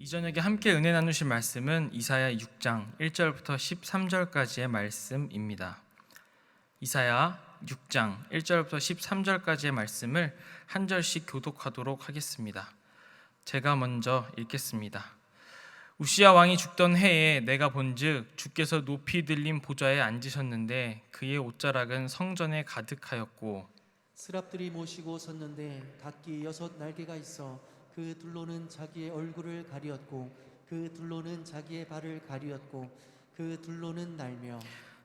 이 저녁에 함께 은혜 나누실 말씀은 이사야 6장 1절부터 13절까지의 말씀입니다. 이사야 6장 1절부터 13절까지의 말씀을 한 절씩 교독하도록 하겠습니다. 제가 먼저 읽겠습니다. 우시야 왕이 죽던 해에 내가 본즉 주께서 높이 들린 보좌에 앉으셨는데 그의 옷자락은 성전에 가득하였고 스랍들이 모시고 섰는데 각기 6날개가 있어 그 둘로는 자기의 얼굴을 가리었고 그 둘로는 자기의 발을 가리었고 그 둘로는 날며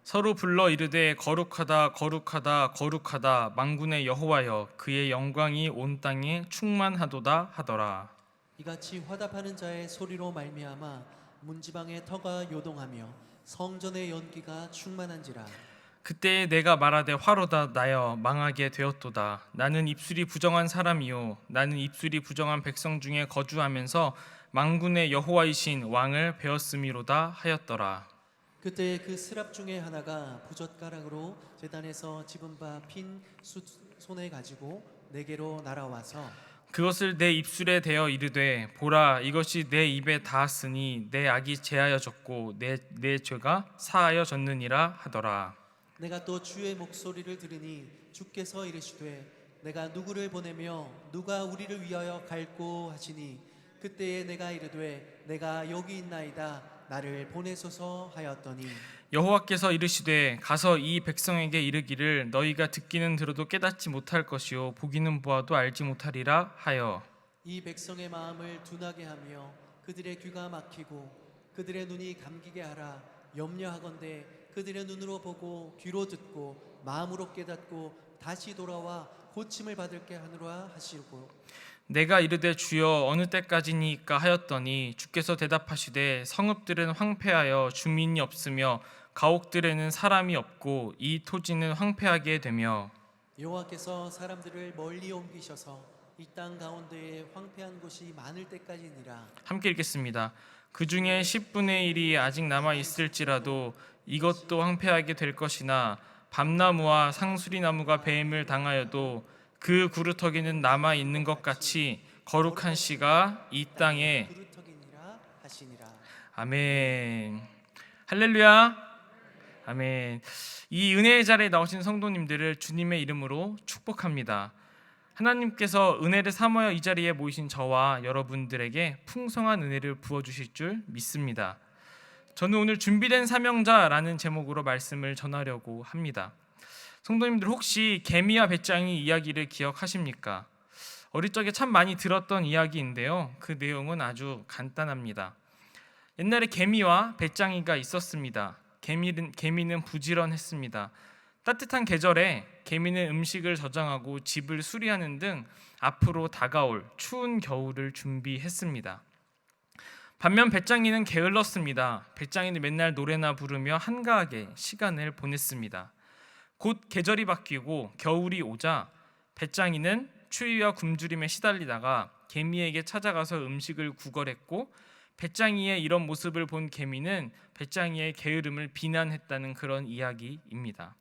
서로 불러 이르되 거룩하다 거룩하다 거룩하다 만군의 여호와여 그의 영광이 온 땅에 충만하도다 하더라. 이같이 화답하는 자의 소리로 말미암아 문지방의 터가 요동하며 성전의 연기가 충만한지라. 그때에 내가 말하되 화로다 나여 망하게 되었도다. 나는 입술이 부정한 사람이요 나는 입술이 부정한 백성 중에 거주하면서 만군의 여호와이신 왕을 배웠음이로다 하였더라. 그때 그 스랍 중에 하나가 부젓가락으로 제단에서 집은 바 핀 손에 가지고 내게로 날아와서 그것을 내 입술에 대어 이르되 보라 이것이 내 입에 닿았으니 내 악이 제하여졌고 내 죄가 사하여졌느니라 하더라. 내가 또 주의 목소리를 들으니 주께서 이르시되 내가 누구를 보내며 누가 우리를 위하여 갈꼬 하시니 그때에 내가 이르되 내가 여기 있나이다 나를 보내소서 하였더니 여호와께서 이르시되 가서 이 백성에게 이르기를 너희가 듣기는 들어도 깨닫지 못할 것이요 보기는 보아도 알지 못하리라 하여 이 백성의 마음을 둔하게 하며 그들의 귀가 막히고 그들의 눈이 감기게 하라. 염려하건대 그들의 눈으로 보고 귀로 듣고 마음으로 깨닫고 다시 돌아와 고침을 받을게 하노라 하시고 내가 이르되 주여 어느 때까지니까 하였더니 주께서 대답하시되 성읍들은 황폐하여 주민이 없으며 가옥들에는 사람이 없고 이 토지는 황폐하게 되며 여호와께서 사람들을 멀리 옮기셔서 이 땅 가운데에 황폐한 곳이 많을 때까지니라. 함께 읽겠습니다. 그 중에 10분의 1이 아직 남아 있을지라도 이것도 황폐하게 될 것이나 밤나무와 상수리나무가 배임을 당하여도 그 구루터기는 남아 있는 것 같이 거룩한 씨가 이 땅에 구루터기니라 하시니라. 아멘. 할렐루야. 아멘. 이 은혜의 자리에 나오신 성도님들을 주님의 이름으로 축복합니다. 하나님께서 은혜를 삼하여 이 자리에 모이신 저와 여러분들에게 풍성한 은혜를 부어주실 줄 믿습니다. 저는 오늘 준비된 사명자라는 제목으로 말씀을 전하려고 합니다. 성도님들 혹시 개미와 배짱이 이야기를 기억하십니까? 어릴 적에 참 많이 들었던 이야기인데요. 그 내용은 아주 간단합니다. 옛날에 개미와 배짱이가 있었습니다. 개미는 부지런했습니다. 따뜻한 계절에 개미는 음식을 저장하고 집을 수리하는 등 앞으로 다가올 추운 겨울을 준비했습니다. 반면 배짱이는 게을렀습니다. 배짱이는 맨날 노래나 부르며 한가하게 시간을 보냈습니다. 곧 계절이 바뀌고 겨울이 오자 배짱이는 추위와 굶주림에 시달리다가 개미에게 찾아가서 음식을 구걸했고 배짱이의 이런 모습을 본 개미는 배짱이의 게으름을 비난했다는 그런 이야기입니다.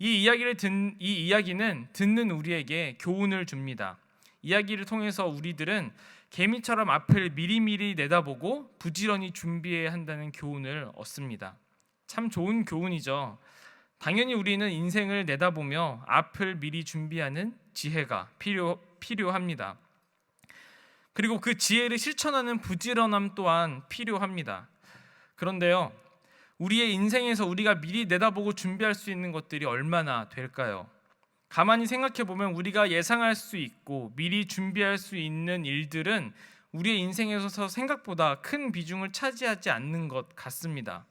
이 이야기는 듣는 우리에게 교훈을 줍니다. 이야기를 통해서 우리들은 개미처럼 앞을 미리미리 내다보고 부지런히 준비해야 한다는 교훈을 얻습니다. 참 좋은 교훈이죠. 당연히 우리는 인생을 내다보며 앞을 미리 준비하는 지혜가 필요합니다. 그리고 그 지혜를 실천하는 부지런함 또한 필요합니다. 그런데요, 우리의 인생에서 우리가 미리 내다보고 준비할 수 있는 것들이 얼마나 될까요? 가만히 생각해보면 우리가 예상할 수 있고 미리 준비할 수 있는 일들은 우리의 인생에서 생각보다 큰 비중을 차지하지 않는 것 같습니다.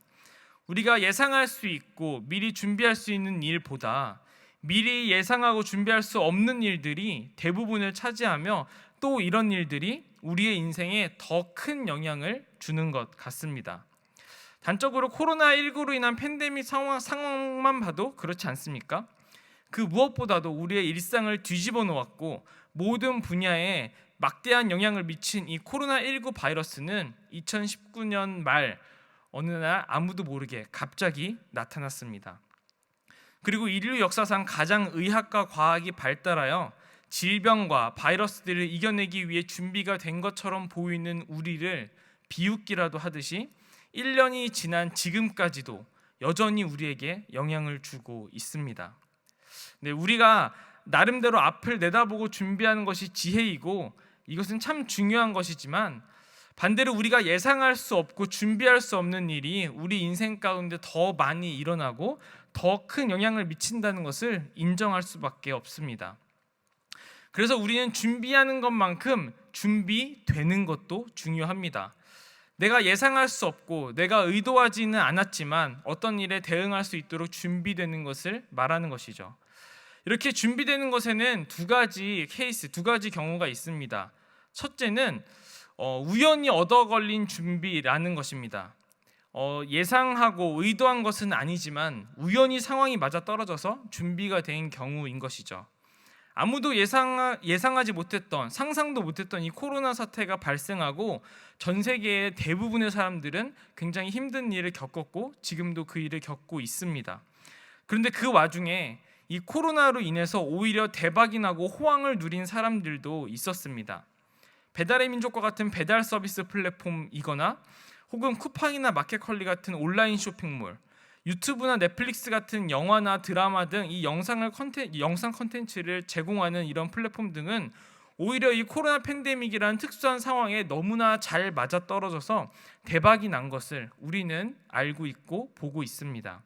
우리가 예상할 수 있고 미리 준비할 수 있는 일보다 미리 예상하고 준비할 수 없는 일들이 대부분을 차지하며 또 이런 일들이 우리의 인생에 더 큰 영향을 주는 것 같습니다. 단적으로 코로나19로 인한 팬데믹 상황만 봐도 그렇지 않습니까? 그 무엇보다도 우리의 일상을 뒤집어 놓았고 모든 분야에 막대한 영향을 미친 이 코로나19 바이러스는 2019년 말 어느 날 아무도 모르게 갑자기 나타났습니다. 그리고 인류 역사상 가장 의학과 과학이 발달하여 질병과 바이러스들을 이겨내기 위해 준비가 된 것처럼 보이는 우리를 비웃기라도 하듯이 1년이 지난 지금까지도 여전히 우리에게 영향을 주고 있습니다. 네, 우리가 나름대로 앞을 내다보고 준비하는 것이 지혜이고 이것은 참 중요한 것이지만 반대로 우리가 예상할 수 없고 준비할 수 없는 일이 우리 인생 가운데 더 많이 일어나고 더 큰 영향을 미친다는 것을 인정할 수밖에 없습니다. 그래서 우리는 준비하는 것만큼 준비되는 것도 중요합니다. 내가 예상할 수 없고 내가 의도하지는 않았지만 어떤 일에 대응할 수 있도록 준비되는 것을 말하는 것이죠. 이렇게 준비되는 것에는 두 가지 경우가 있습니다. 첫째는 우연히 얻어 걸린 준비라는 것입니다. 예상하고 의도한 것은 아니지만 우연히 상황이 맞아 떨어져서 준비가 된 경우인 것이죠. 아무도 예상하지 못했던, 상상도 못했던 이 코로나 사태가 발생하고 전 세계의 대부분의 사람들은 굉장히 힘든 일을 겪었고 지금도 그 일을 겪고 있습니다. 그런데 그 와중에 이 코로나로 인해서 오히려 대박이 나고 호황을 누린 사람들도 있었습니다. 배달의 민족과 같은 배달 서비스 플랫폼이거나 혹은 쿠팡이나 마켓컬리 같은 온라인 쇼핑몰, 유튜브나 넷플릭스 같은 영화나 드라마 등 이 영상 컨텐츠를 제공하는 이런 플랫폼 등은 오히려 이 코로나 팬데믹이라는 특수한 상황에 너무나 잘 맞아떨어져서 대박이 난 것을 우리는 알고 있고 보고 있습니다.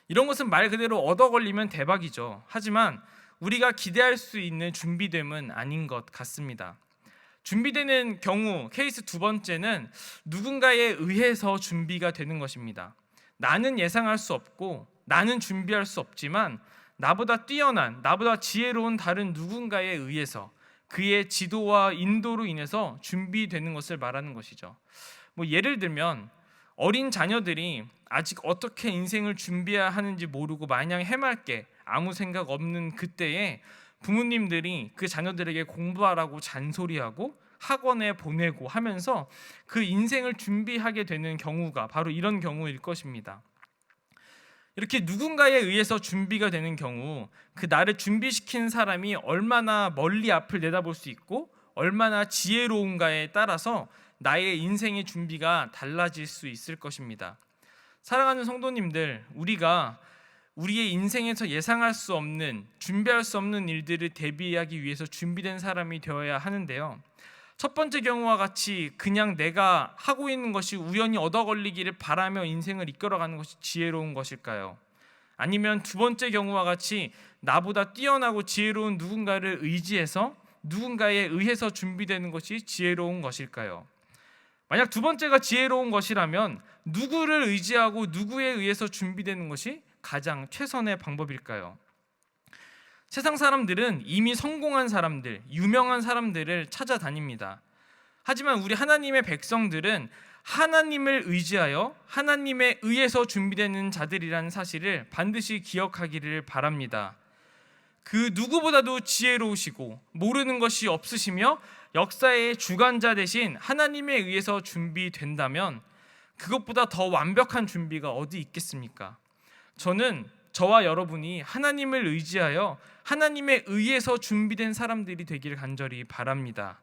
이런 것은 말 그대로 얻어 걸리면 대박이죠. 하지만 우리가 기대할 수 있는 준비됨은 아닌 것 같습니다. 준비되는 경우 케이스 두 번째는 누군가에 의해서 준비가 되는 것입니다. 나는 예상할 수 없고 나는 준비할 수 없지만 나보다 뛰어난, 나보다 지혜로운 다른 누군가에 의해서 그의 지도와 인도로 인해서 준비되는 것을 말하는 것이죠. 예를 들면 어린 자녀들이 아직 어떻게 인생을 준비해야 하는지 모르고 마냥 해맑게 아무 생각 없는 그때에 부모님들이 그 자녀들에게 공부하라고 잔소리하고 학원에 보내고 하면서 그 인생을 준비하게 되는 경우가 바로 이런 경우일 것입니다. 이렇게 누군가에 의해서 준비가 되는 경우 그 나를 준비시킨 사람이 얼마나 멀리 앞을 내다볼 수 있고 얼마나 지혜로운가에 따라서 나의 인생의 준비가 달라질 수 있을 것입니다. 사랑하는 성도님들, 우리가 우리의 인생에서 예상할 수 없는, 준비할 수 없는 일들을 대비하기 위해서 준비된 사람이 되어야 하는데요. 첫 번째 경우와 같이 그냥 내가 하고 있는 것이 우연히 얻어 걸리기를 바라며 인생을 이끌어가는 것이 지혜로운 것일까요? 아니면 두 번째 경우와 같이 나보다 뛰어나고 지혜로운 누군가를 의지해서 누군가에 의해서 준비되는 것이 지혜로운 것일까요? 만약 두 번째가 지혜로운 것이라면 누구를 의지하고 누구에 의해서 준비되는 것이 가장 최선의 방법일까요? 세상 사람들은 이미 성공한 사람들, 유명한 사람들을 찾아다닙니다. 하지만 우리 하나님의 백성들은 하나님을 의지하여 하나님에 의해서 준비되는 자들이라는 사실을 반드시 기억하기를 바랍니다. 그 누구보다도 지혜로우시고 모르는 것이 없으시며 역사의 주관자 되신 하나님에 의해서 준비된다면 그것보다 더 완벽한 준비가 어디 있겠습니까? 저는 저와 여러분이 하나님을 의지하여 하나님에 의해서 준비된 사람들이 되기를 간절히 바랍니다.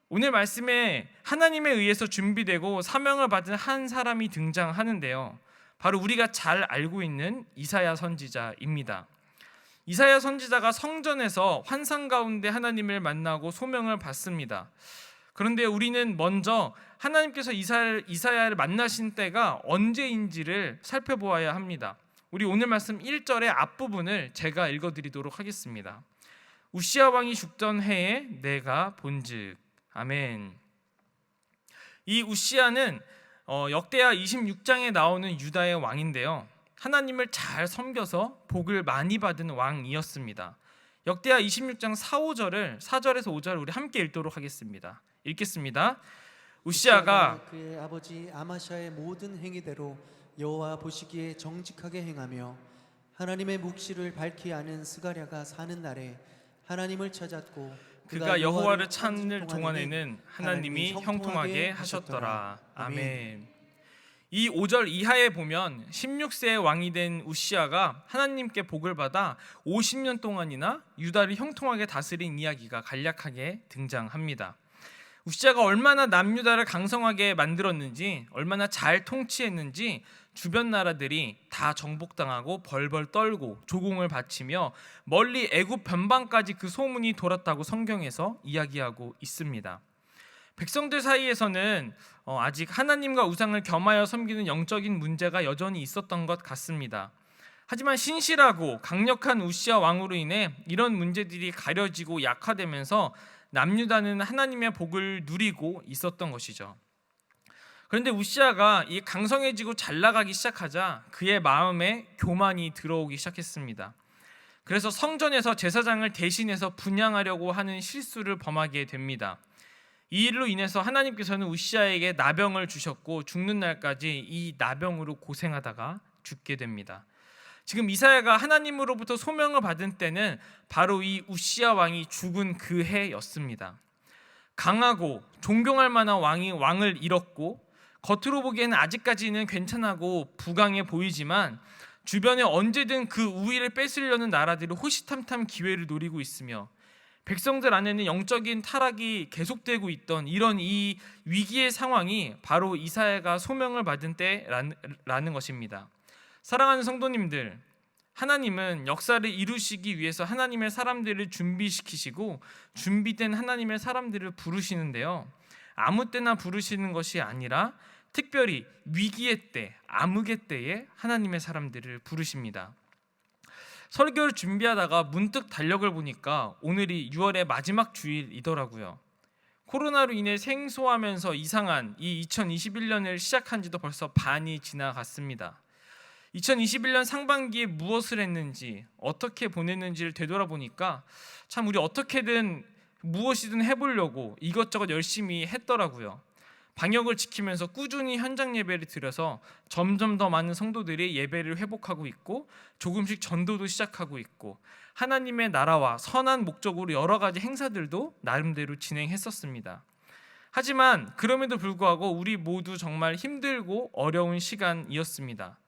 오늘 말씀에 하나님에 의해서 준비되고 사명을 받은 한 사람이 등장하는데요. 바로 우리가 잘 알고 있는 이사야 선지자입니다. 이사야 선지자가 성전에서 환상 가운데 하나님을 만나고 소명을 받습니다. 그런데 우리는 먼저 하나님께서 이사야를 만나신 때가 언제인지를 살펴보아야 합니다. 우리 오늘 말씀 1절의 앞부분을 제가 읽어드리도록 하겠습니다. 우시야 왕이 죽던 해에 내가 본즉. 아멘. 이 우시야는 역대하 26장에 나오는 유다의 왕인데요. 하나님을 잘 섬겨서 복을 많이 받은 왕이었습니다. 역대하 26장 4절에서 5절을 우리 함께 읽도록 하겠습니다. 읽겠습니다. 우시야가 그의 아버지 아마샤의 모든 행위대로 여호와 보시기에 정직하게 행하며 하나님의 묵시를 밝히 아는 스가랴가 사는 날에 하나님을 찾았고 그가 여호와를 찾는 동안에는 하나님이 형통하게 하셨더라. 아멘. 이 5절 이하에 보면 16세의 왕이 된 우시아가 하나님께 복을 받아 50년 동안이나 유다를 형통하게 다스린 이야기가 간략하게 등장합니다. 우시아가 얼마나 남유다를 강성하게 만들었는지, 얼마나 잘 통치했는지 주변 나라들이 다 정복당하고 벌벌 떨고 조공을 바치며 멀리 애굽 변방까지 그 소문이 돌았다고 성경에서 이야기하고 있습니다. 백성들 사이에서는 아직 하나님과 우상을 겸하여 섬기는 영적인 문제가 여전히 있었던 것 같습니다. 하지만 신실하고 강력한 우시아 왕으로 인해 이런 문제들이 가려지고 약화되면서 남유다는 하나님의 복을 누리고 있었던 것이죠. 그런데 우시아가 이 강성해지고 잘 나가기 시작하자 그의 마음에 교만이 들어오기 시작했습니다. 그래서 성전에서 제사장을 대신해서 분향하려고 하는 실수를 범하게 됩니다. 이 일로 인해서 하나님께서는 우시아에게 나병을 주셨고 죽는 날까지 이 나병으로 고생하다가 죽게 됩니다. 지금 이사야가 하나님으로부터 소명을 받은 때는 바로 이 우시아 왕이 죽은 그 해였습니다. 강하고 존경할 만한 왕을 잃었고, 겉으로 보기에는 아직까지는 괜찮고 부강해 보이지만 주변에 언제든 그 우위를 뺏으려는 나라들이 호시탐탐 기회를 노리고 있으며 백성들 안에는 영적인 타락이 계속되고 있던 이런 이 위기의 상황이 바로 이사야가 소명을 받은 때라는 것입니다. 사랑하는 성도님들, 하나님은 역사를 이루시기 위해서 하나님의 사람들을 준비시키시고 준비된 하나님의 사람들을 부르시는데요, 아무 때나 부르시는 것이 아니라 특별히 위기의 때, 암흑의 때에 하나님의 사람들을 부르십니다. 설교를 준비하다가 문득 달력을 보니까 오늘이 6월의 마지막 주일이더라고요. 코로나로 인해 생소하면서 이상한 이 2021년을 시작한 지도 벌써 반이 지나갔습니다. 2021년 상반기에 무엇을 했는지, 어떻게 보냈는지를 되돌아보니까 참 우리 어떻게든 무엇이든 해보려고 이것저것 열심히 했더라고요. 방역을 지키면서 꾸준히 현장 예배를 드려서 점점 더 많은 성도들이 예배를 회복하고 있고 조금씩 전도도 시작하고 있고 하나님의 나라와 선한 목적으로 여러 가지 행사들도 나름대로 진행했었습니다. 하지만 그럼에도 불구하고 우리 모두 정말 힘들고 어려운 시간이었습니다.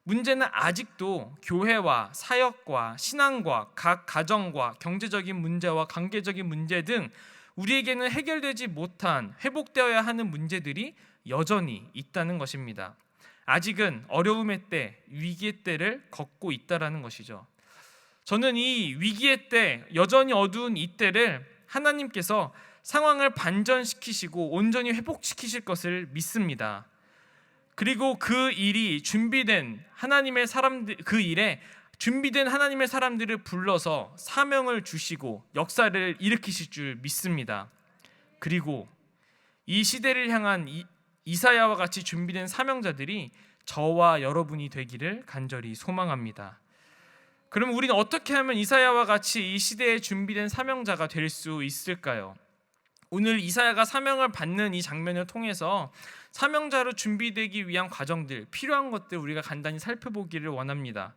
문제는 아직도 교회와 사역과 신앙과 각 가정과 경제적인 문제와 관계적인 문제 등 우리에게는 해결되지 못한, 회복되어야 하는 문제들이 여전히 있다는 것입니다. 아직은 어려움의 때, 위기의 때를 걷고 있다는 것이죠. 저는 이 위기의 때, 여전히 어두운 이 때를 하나님께서 상황을 반전시키시고 온전히 회복시키실 것을 믿습니다. 그리고 그 일이 준비된 하나님의 사람들, 그 일에 준비된 하나님의 사람들을 불러서 사명을 주시고 역사를 일으키실 줄 믿습니다. 그리고 이 시대를 향한 이사야와 같이 준비된 사명자들이 저와 여러분이 되기를 간절히 소망합니다. 그럼 우리는 어떻게 하면 이사야와 같이 이 시대에 준비된 사명자가 될 수 있을까요? 오늘 이사야가 사명을 받는 이 장면을 통해서 사명자로 준비되기 위한 과정들, 필요한 것들 우리가 간단히 살펴보기를 원합니다.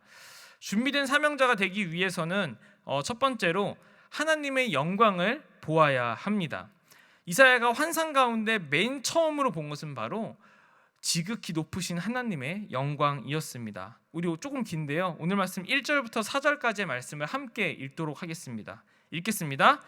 준비된 사명자가 되기 위해서는 첫 번째로 하나님의 영광을 보아야 합니다. 이사야가 환상 가운데 맨 처음으로 본 것은 바로 지극히 높으신 하나님의 영광이었습니다. 우리 조금 긴데요, 오늘 말씀 1절부터 4절까지의 말씀을 함께 읽도록 하겠습니다. 읽겠습니다.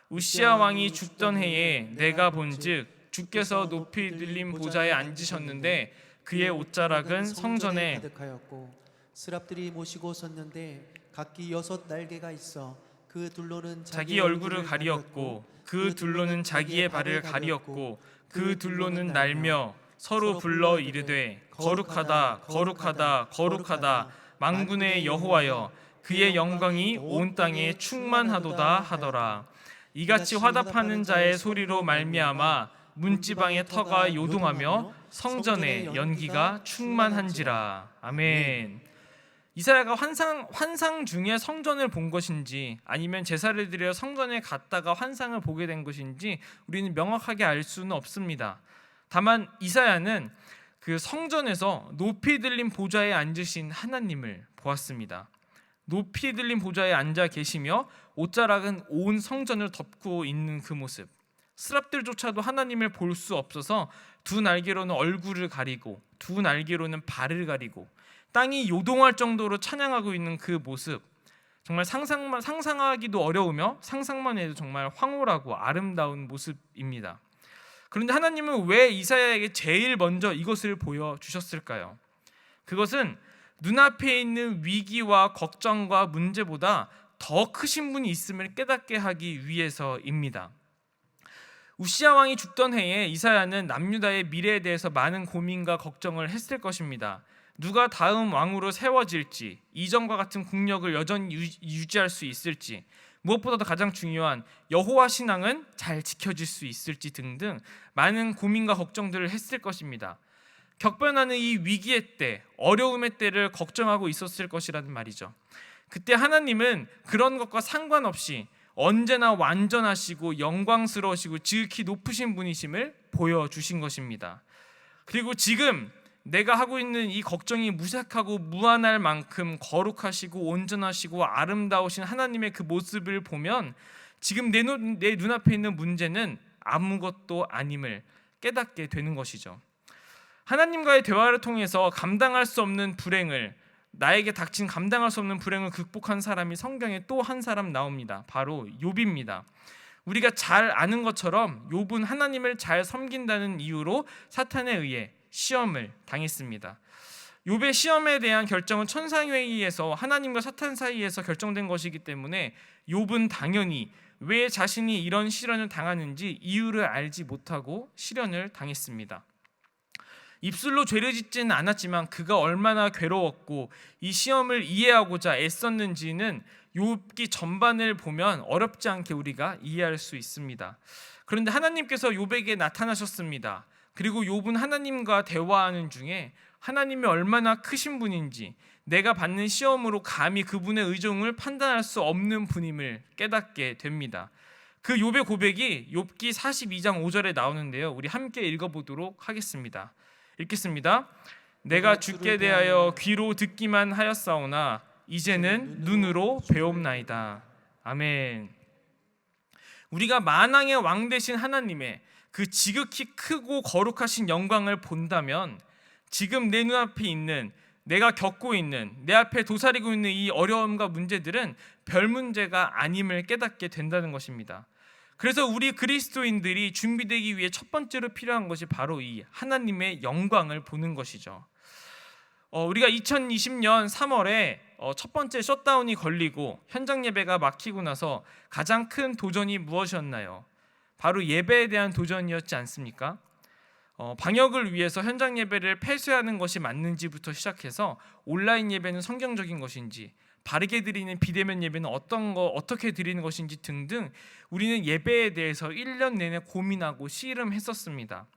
우시아 왕이 죽던 해에 내가 본즉 주께서 높이 들린 보좌에 앉으셨는데 그의 옷자락은 성전에 가득하였고 스랍들이 모시고 섰는데 각기 6 날개가 있어 그 둘로는 자기 얼굴을 가리었고 그 둘로는 자기의 발을 가리었고 그 둘로는 날며 서로 불러 이르되 거룩하다 거룩하다 거룩하다 만군의 여호와여 그의 영광이 온 땅에 충만하도다 하더라. 이같이 화답하는 자의 소리로 말미암아 문지방의 터가 요동하며 성전의 연기가 충만한지라. 아멘. 이사야가 환상 중에 성전을 본 것인지 아니면 제사를 드려 성전에 갔다가 환상을 보게 된 것인지 우리는 명확하게 알 수는 없습니다. 다만 이사야는 그 성전에서 높이 들린 보좌에 앉으신 하나님을 보았습니다. 높이 들린 보좌에 앉아 계시며 옷자락은 온 성전을 덮고 있는 그 모습, 스랍들조차도 하나님을 볼 수 없어서 두 날개로는 얼굴을 가리고 두 날개로는 발을 가리고 땅이 요동할 정도로 찬양하고 있는 그 모습, 정말 상상하기도 어려우며 상상만 해도 정말 황홀하고 아름다운 모습입니다. 그런데 하나님은 왜 이사야에게 제일 먼저 이것을 보여주셨을까요? 그것은 눈앞에 있는 위기와 걱정과 문제보다 더 크신 분이 있음을 깨닫게 하기 위해서입니다. 우시야 왕이 죽던 해에 이사야는 남유다의 미래에 대해서 많은 고민과 걱정을 했을 것입니다. 누가 다음 왕으로 세워질지, 이전과 같은 국력을 여전히 유지할 수 있을지, 무엇보다도 가장 중요한 여호와 신앙은 잘 지켜질 수 있을지 등등 많은 고민과 걱정들을 했을 것입니다. 격변하는 이 위기의 때, 어려움의 때를 걱정하고 있었을 것이라는 말이죠. 그때 하나님은 그런 것과 상관없이 언제나 완전하시고 영광스러우시고 지극히 높으신 분이심을 보여주신 것입니다. 그리고 지금 내가 하고 있는 이 걱정이 무색하고 무한할 만큼 거룩하시고 온전하시고 아름다우신 하나님의 그 모습을 보면 지금 내 눈앞에 있는 문제는 아무것도 아님을 깨닫게 되는 것이죠. 하나님과의 대화를 통해서 감당할 수 없는 불행을, 나에게 닥친 감당할 수 없는 불행을 극복한 사람이 성경에 또 한 사람 나옵니다. 바로 욥입니다. 우리가 잘 아는 것처럼 욥은 하나님을 잘 섬긴다는 이유로 사탄에 의해 시험을 당했습니다. 욥의 시험에 대한 결정은 천상회의에서 하나님과 사탄 사이에서 결정된 것이기 때문에 욥은 당연히 왜 자신이 이런 시련을 당하는지 이유를 알지 못하고 시련을 당했습니다. 입술로 죄를 짓지는 않았지만 그가 얼마나 괴로웠고 이 시험을 이해하고자 애썼는지는 욥기 전반을 보면 어렵지 않게 우리가 이해할 수 있습니다. 그런데 하나님께서 욥에게 나타나셨습니다. 그리고 욥은 하나님과 대화하는 중에 하나님이 얼마나 크신 분인지, 내가 받는 시험으로 감히 그분의 의중을 판단할 수 없는 분임을 깨닫게 됩니다. 그 욥의 고백이 욥기 42장 5절에 나오는데요. 우리 함께 읽어보도록 하겠습니다. 읽겠습니다. 내가 주께 대하여 귀로 듣기만 하였사오나 이제는 눈으로 배옵나이다. 아멘. 우리가 만왕의 왕 되신 하나님의 그 지극히 크고 거룩하신 영광을 본다면 지금 내 눈앞에 있는, 내가 겪고 있는, 내 앞에 도사리고 있는 이 어려움과 문제들은 별 문제가 아님을 깨닫게 된다는 것입니다. 그래서 우리 그리스도인들이 준비되기 위해 첫 번째로 필요한 것이 바로 이 하나님의 영광을 보는 것이죠. 우리가 2020년 3월에 첫 번째 셧다운이 걸리고 현장 예배가 막히고 나서 가장 큰 도전이 무엇이었나요? 바로 예배에 대한 도전이었지 않습니까? 방역을 위해서 현장 예배를 폐쇄하는 것이 맞는지부터 시작해서 온라인 예배는 성경적인 것인지, 바르게 드리는 비대면 예배는 어떻게 드리는 것인지 등등 우리는 예배에 대해서 1년 내내 고민하고 씨름했었습니다.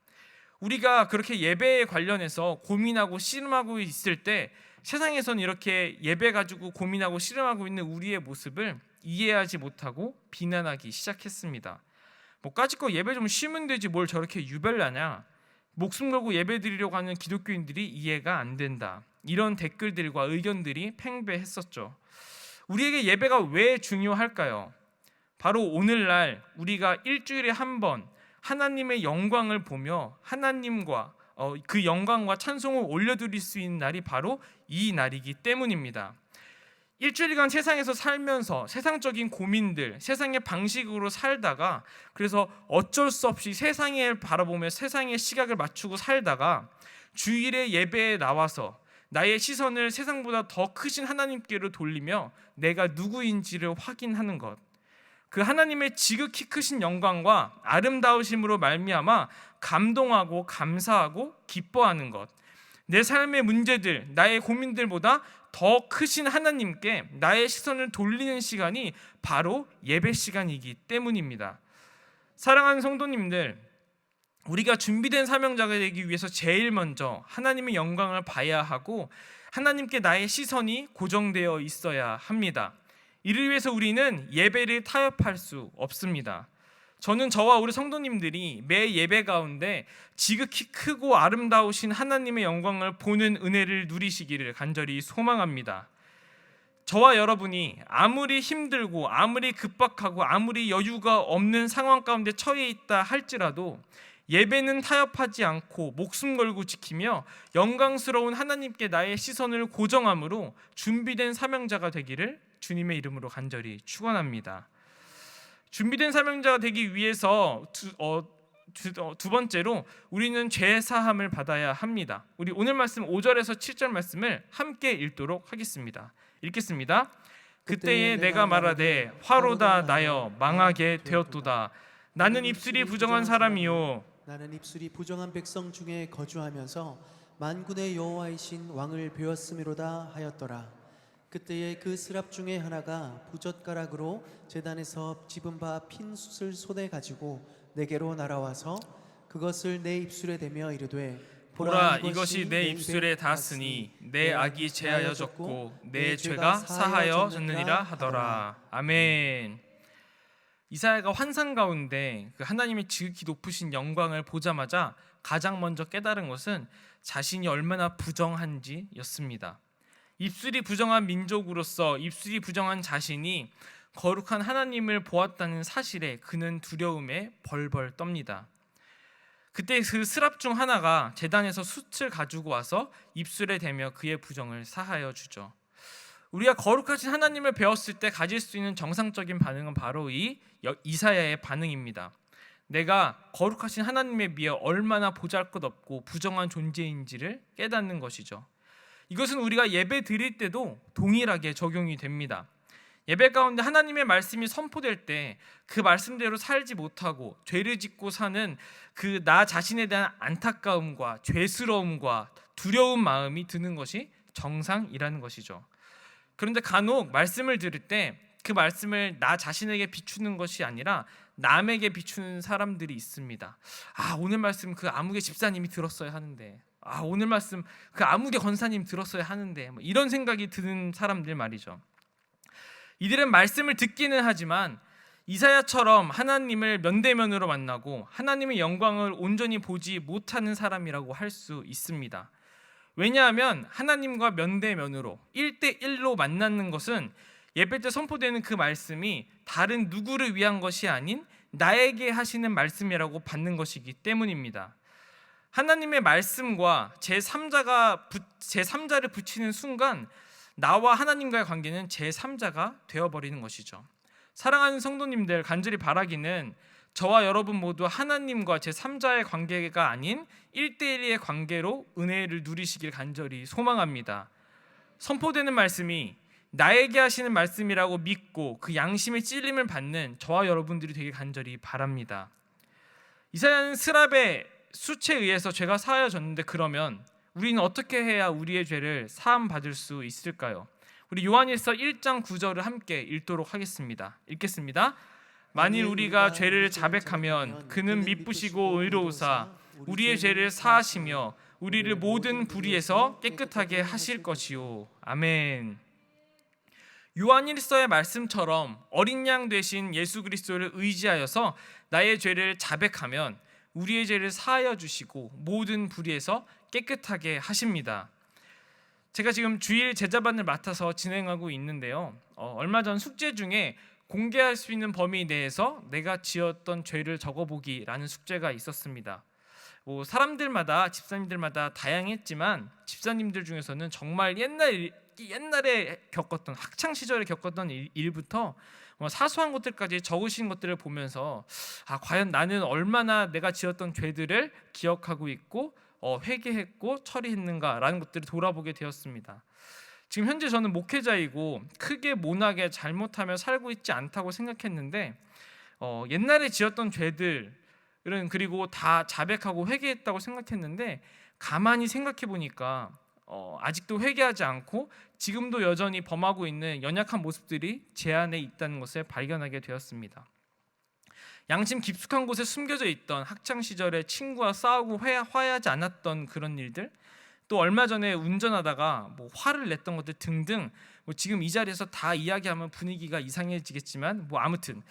우리가 그렇게 예배에 관련해서 고민하고 씨름하고 있을 때 세상에서는 이렇게 예배 가지고 고민하고 씨름하고 있는 우리의 모습을 이해하지 못하고 비난하기 시작했습니다. 까짓거 예배 좀 쉬면 되지 뭘 저렇게 유별나냐, 목숨 걸고 예배 드리려고 하는 기독교인들이 이해가 안 된다, 이런 댓글들과 의견들이 팽배했었죠. 우리에게 예배가 왜 중요할까요? 바로 오늘날 우리가 일주일에 한 번 하나님의 영광을 보며 하나님과 그 영광과 찬송을 올려드릴 수 있는 날이 바로 이 날이기 때문입니다. 일주일간 세상에서 살면서 세상적인 고민들, 세상의 방식으로 살다가, 그래서 어쩔 수 없이 세상을 바라보며 세상의 시각을 맞추고 살다가 주일에 예배에 나와서 나의 시선을 세상보다 더 크신 하나님께로 돌리며 내가 누구인지를 확인하는 것, 그 하나님의 지극히 크신 영광과 아름다우심으로 말미암아 감동하고 감사하고 기뻐하는 것, 내 삶의 문제들, 나의 고민들보다 더 크신 하나님께 나의 시선을 돌리는 시간이 바로 예배 시간이기 때문입니다. 사랑하는 성도님들, 우리가 준비된 사명자가 되기 위해서 제일 먼저 하나님의 영광을 봐야 하고 하나님께 나의 시선이 고정되어 있어야 합니다. 이를 위해서 우리는 예배를 타협할 수 없습니다. 저는 저와 우리 성도님들이 매 예배 가운데 지극히 크고 아름다우신 하나님의 영광을 보는 은혜를 누리시기를 간절히 소망합니다. 저와 여러분이 아무리 힘들고 아무리 급박하고 아무리 여유가 없는 상황 가운데 처해 있다 할지라도 예배는 타협하지 않고 목숨 걸고 지키며 영광스러운 하나님께 나의 시선을 고정함으로 준비된 사명자가 되기를 주님의 이름으로 간절히 축원합니다. 준비된 사명자가 되기 위해서 두 번째로 우리는 죄 사함을 받아야 합니다. 우리 오늘 말씀 5절에서 7절 말씀을 함께 읽도록 하겠습니다. 읽겠습니다. 그때에 내가 말하되 화로다 나여 망하게 되었도다. 나는 입술이 부정한 사람이요 나는 입술이 부정한 백성 중에 거주하면서 만군의 여호와이신 왕을 배웠음이로다 하였더라. 그때에 그 스랍 중에 하나가 부젓가락으로 제단에서 집은 바 핀 숯을 손에 가지고 내게로 날아와서 그것을 내 입술에 대며 이르되 보라 이것이 내 입술에 닿았으니 내 악이 제하여졌고 내 죄가 사하여졌느니라 하더라. 아멘. 이사야가 환상 가운데 그 하나님의 지극히 높으신 영광을 보자마자 가장 먼저 깨달은 것은 자신이 얼마나 부정한지였습니다. 입술이 부정한 민족으로서 입술이 부정한 자신이 거룩한 하나님을 보았다는 사실에 그는 두려움에 벌벌 떱니다. 그때 그 스랍 중 하나가 제단에서 숯을 가지고 와서 입술에 대며 그의 부정을 사하여 주죠. 우리가 거룩하신 하나님을 배웠을 때 가질 수 있는 정상적인 반응은 바로 이 이사야의 반응입니다. 내가 거룩하신 하나님에 비해 얼마나 보잘것없고 부정한 존재인지를 깨닫는 것이죠. 이것은 우리가 예배 드릴 때도 동일하게 적용이 됩니다. 예배 가운데 하나님의 말씀이 선포될 때 그 말씀대로 살지 못하고 죄를 짓고 사는 그 나 자신에 대한 안타까움과 죄스러움과 두려운 마음이 드는 것이 정상이라는 것이죠. 그런데 간혹 말씀을 들을 때 그 말씀을 나 자신에게 비추는 것이 아니라 남에게 비추는 사람들이 있습니다. 오늘 말씀 그 아무개 집사님이 들었어야 하는데, 오늘 말씀 그 아무개 권사님 들었어야 하는데, 이런 생각이 드는 사람들 말이죠. 이들은 말씀을 듣기는 하지만 이사야처럼 하나님을 면대면으로 만나고 하나님의 영광을 온전히 보지 못하는 사람이라고 할 수 있습니다. 왜냐하면 하나님과 면대면으로 1대1로 만나는 것은 예배 때 선포되는 그 말씀이 다른 누구를 위한 것이 아닌 나에게 하시는 말씀이라고 받는 것이기 때문입니다. 하나님의 말씀과 제3자를 붙이는 순간 나와 하나님과의 관계는 제3자가 되어버리는 것이죠. 사랑하는 성도님들, 간절히 바라기는 저와 여러분 모두 하나님과 제3자의 관계가 아닌 1대1의 관계로 은혜를 누리시길 간절히 소망합니다. 선포되는 말씀이 나에게 하시는 말씀이라고 믿고 그 양심의 찔림을 받는 저와 여러분들이 되길 간절히 바랍니다. 이사야는 스랍의 숯에 의해서 죄가 사하여졌는데, 그러면 우리는 어떻게 해야 우리의 죄를 사함 받을 수 있을까요? 우리 요한일서 1장 9절을 함께 읽도록 하겠습니다. 읽겠습니다. 만일 우리가 죄를 자백하면 그는 미쁘시고 의로우사 우리의 죄를 사하시며 우리를 모든 불의에서 깨끗하게 하실 것이요. 아멘. 요한일서의 말씀처럼 어린 양 되신 예수 그리스도를 의지하여서 나의 죄를 자백하면 우리의 죄를 사하여 주시고 모든 불의에서 깨끗하게 하십니다. 제가 지금 주일 제자반을 맡아서 진행하고 있는데요. 얼마 전 숙제 중에 공개할 수 있는 범위 내에서 내가 지었던 죄를 적어보기라는 숙제가 있었습니다. 사람들마다 집사님들마다 다양했지만 집사님들 중에서는 정말 옛날에 겪었던 학창 시절에 겪었던 일부터 사소한 것들까지 적으신 것들을 보면서 과연 나는 얼마나 내가 지었던 죄들을 기억하고 있고 회개했고 처리했는가라는 것들을 돌아보게 되었습니다. 지금 현재 저는 목회자이고 크게 모나게 잘못하며 살고 있지 않다고 생각했는데 옛날에 지었던 죄들은 그리고 다 자백하고 회개했다고 생각했는데 가만히 생각해 보니까 아직도 회개하지 않고 지금도 여전히 범하고 있는 연약한 모습들이 제 안에 있다는 것을 발견하게 되었습니다. 양심 깊숙한 곳에 숨겨져 있던 학창 시절에 친구와 싸우고 화해하지 않았던 그런 일들, 또 얼마 전에 운전하다가 화를 냈던 것들 등등, 지금 이 자리에서 다 이야기하면 분위기가 이상해지겠지만 아무튼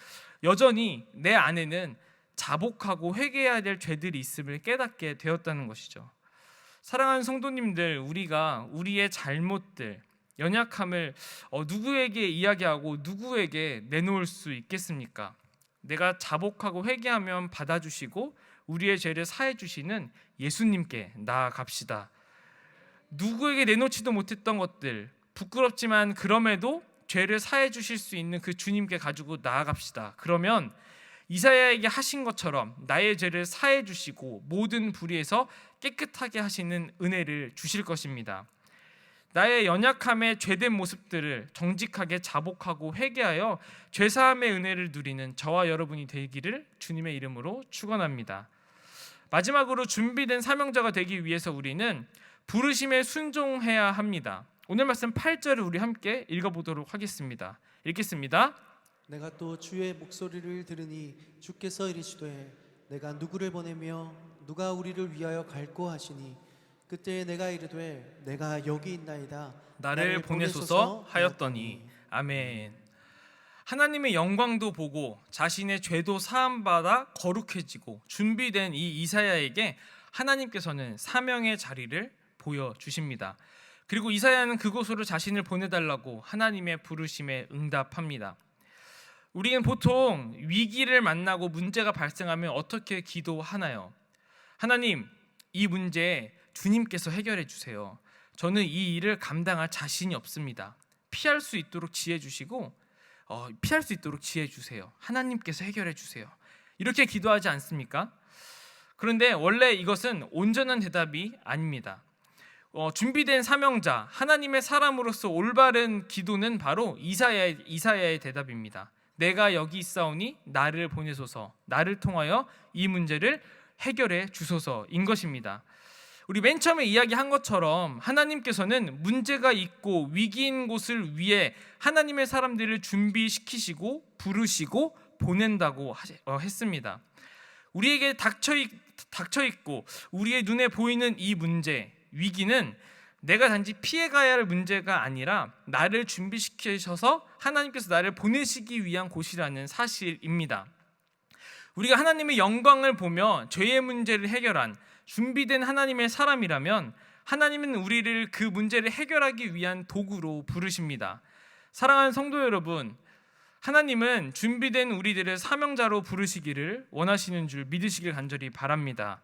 여전히 내 안에는 자복하고 회개해야 될 죄들이 있음을 깨닫게 되었다는 것이죠. 사랑하는 성도님들, 우리가 우리의 잘못들, 연약함을 누구에게 이야기하고 누구에게 내놓을 수 있겠습니까? 내가 자복하고 회개하면 받아주시고 우리의 죄를 사해 주시는 예수님께 나아갑시다. 누구에게 내놓지도 못했던 것들, 부끄럽지만 그럼에도 죄를 사해 주실 수 있는 그 주님께 가지고 나아갑시다. 그러면 이사야에게 하신 것처럼 나의 죄를 사해 주시고 모든 불의에서 깨끗하게 하시는 은혜를 주실 것입니다. 나의 연약함의 죄된 모습들을 정직하게 자복하고 회개하여 죄사함의 은혜를 누리는 저와 여러분이 되기를 주님의 이름으로 축원합니다. 마지막으로 준비된 사명자가 되기 위해서 우리는 부르심에 순종해야 합니다. 오늘 말씀 8절을 우리 함께 읽어보도록 하겠습니다. 읽겠습니다. 내가 또 주의 목소리를 들으니 주께서 이르시되 내가 누구를 보내며 누가 우리를 위하여 갈고 하시니 그때 내가 이르되 내가 여기 있나이다 나를 보내소서 하였더니. 아멘. 하나님의 영광도 보고 자신의 죄도 사함받아 거룩해지고 준비된 이 이사야에게 하나님께서는 사명의 자리를 보여주십니다. 그리고 이사야는 그곳으로 자신을 보내달라고 하나님의 부르심에 응답합니다. 우리는 보통 위기를 만나고 문제가 발생하면 어떻게 기도하나요? 하나님, 이 문제 주님께서 해결해 주세요. 저는 이 일을 감당할 자신이 없습니다. 피할 수 있도록 지혜 주시고 피할 수 있도록 지혜 주세요. 하나님께서 해결해 주세요. 이렇게 기도하지 않습니까? 그런데 원래 이것은 온전한 대답이 아닙니다. 준비된 사명자, 하나님의 사람으로서 올바른 기도는 바로 이사야의 대답입니다. 내가 여기 있사오니 나를 보내소서, 나를 통하여 이 문제를 해결해 주소서인 것입니다. 우리 맨 처음에 이야기한 것처럼 하나님께서는 문제가 있고 위기인 곳을 위해 하나님의 사람들을 준비시키시고 부르시고 보낸다고 했습니다. 우리에게 닥쳐있고 우리의 눈에 보이는 이 문제, 위기는 내가 단지 피해가야 할 문제가 아니라 나를 준비시키셔서 하나님께서 나를 보내시기 위한 곳이라는 사실입니다. 우리가 하나님의 영광을 보며 죄의 문제를 해결한 준비된 하나님의 사람이라면 하나님은 우리를 그 문제를 해결하기 위한 도구로 부르십니다. 사랑하는 성도 여러분, 하나님은 준비된 우리들을 사명자로 부르시기를 원하시는 줄 믿으시길 간절히 바랍니다.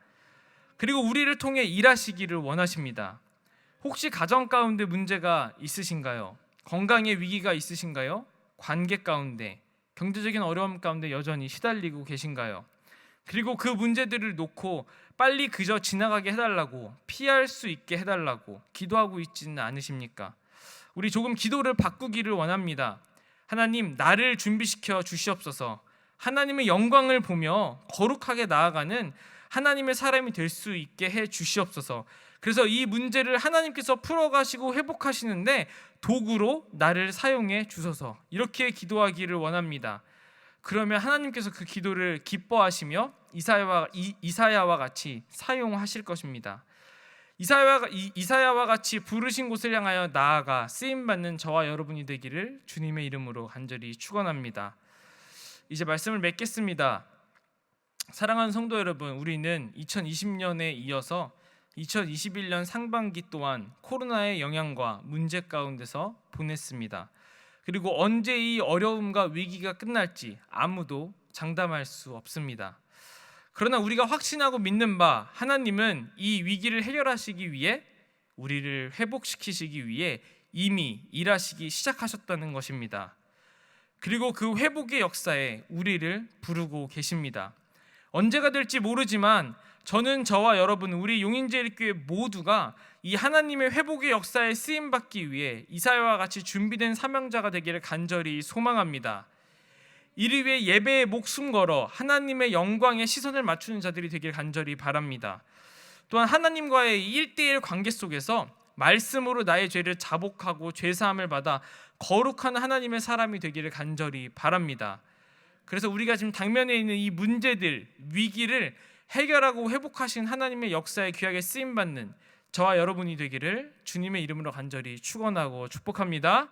그리고 우리를 통해 일하시기를 원하십니다. 혹시 가정 가운데 문제가 있으신가요? 건강에 위기가 있으신가요? 관계 가운데, 경제적인 어려움 가운데 여전히 시달리고 계신가요? 그리고 그 문제들을 놓고 빨리 그저 지나가게 해달라고, 피할 수 있게 해달라고 기도하고 있지는 않으십니까? 우리 조금 기도를 바꾸기를 원합니다. 하나님, 나를 준비시켜 주시옵소서. 하나님의 영광을 보며 거룩하게 나아가는 하나님의 사람이 될 수 있게 해 주시옵소서. 그래서 이 문제를 하나님께서 풀어가시고 회복하시는데 도구로 나를 사용해 주소서. 이렇게 기도하기를 원합니다. 그러면 하나님께서 그 기도를 기뻐하시며 이사야와 같이 사용하실 것입니다. 이사야와 같이 부르신 곳을 향하여 나아가 쓰임받는 저와 여러분이 되기를 주님의 이름으로 간절히 축원합니다. 이제 말씀을 맺겠습니다. 사랑하는 성도 여러분, 우리는 2020년에 이어서 2021년 상반기 또한 코로나의 영향과 문제 가운데서 보냈습니다. 그리고 언제 이 어려움과 위기가 끝날지 아무도 장담할 수 없습니다. 그러나 우리가 확신하고 믿는 바, 하나님은 이 위기를 해결하시기 위해, 우리를 회복시키시기 위해 이미 일하시기 시작하셨다는 것입니다. 그리고 그 회복의 역사에 우리를 부르고 계십니다. 언제가 될지 모르지만 저는 저와 여러분, 우리 용인제일교회 모두가 이 하나님의 회복의 역사에 쓰임받기 위해 이사야와 같이 준비된 사명자가 되기를 간절히 소망합니다. 이를 위해 예배에 목숨 걸어 하나님의 영광에 시선을 맞추는 자들이 되기를 간절히 바랍니다. 또한 하나님과의 1대1 관계 속에서 말씀으로 나의 죄를 자복하고 죄사함을 받아 거룩한 하나님의 사람이 되기를 간절히 바랍니다. 그래서 우리가 지금 당면에 있는 이 문제들, 위기를 해결하고 회복하신 하나님의 역사에 귀하게 쓰임받는 저와 여러분이 되기를 주님의 이름으로 간절히 축원하고 축복합니다.